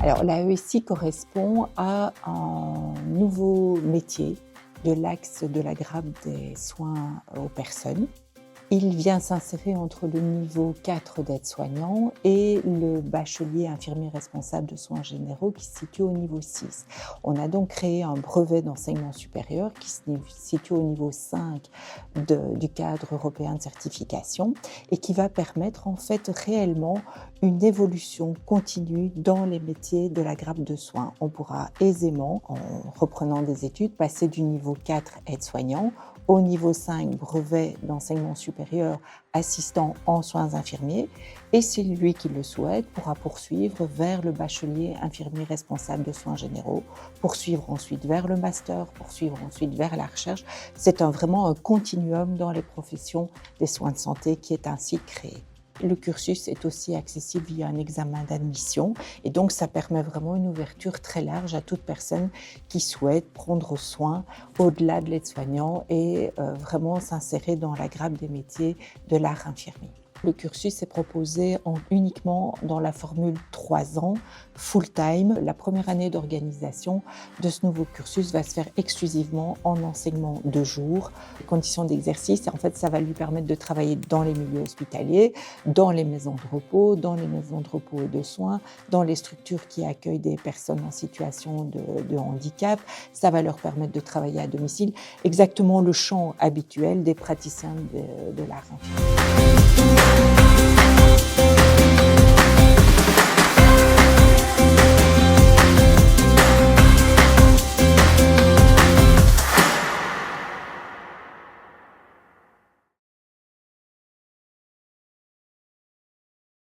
Alors, la ESI correspond à un nouveau métier de l'axe de la grappe des soins aux personnes. Il vient s'insérer entre le niveau 4 d'aide-soignant et le bachelier infirmier responsable de soins généraux qui se situe au niveau 6. On a donc créé un brevet d'enseignement supérieur qui se situe au niveau 5 du cadre européen de certification et qui va permettre en fait réellement une évolution continue dans les métiers de la grappe de soins. On pourra aisément, en reprenant des études, passer du niveau 4 aide-soignant au niveau 5 brevet d'enseignement supérieur assistant en soins infirmiers et celui qui le souhaite pourra poursuivre vers le bachelier infirmier responsable de soins généraux, poursuivre ensuite vers le master, poursuivre ensuite vers la recherche. C'est vraiment un continuum dans les professions des soins de santé qui est ainsi créé. Le cursus est aussi accessible via un examen d'admission et donc ça permet vraiment une ouverture très large à toute personne qui souhaite prendre soin au-delà de l'aide-soignant et vraiment s'insérer dans la grappe des métiers de l'art infirmier. Le cursus est proposé uniquement dans la formule 3 ans, full-time. La première année d'organisation de ce nouveau cursus va se faire exclusivement en enseignement de jour. Les conditions d'exercice, en fait, ça va lui permettre de travailler dans les milieux hospitaliers, dans les maisons de repos, dans les maisons de repos et de soins, dans les structures qui accueillent des personnes en situation de handicap. Ça va leur permettre de travailler à domicile, exactement le champ habituel des praticiens de l'art infirmier.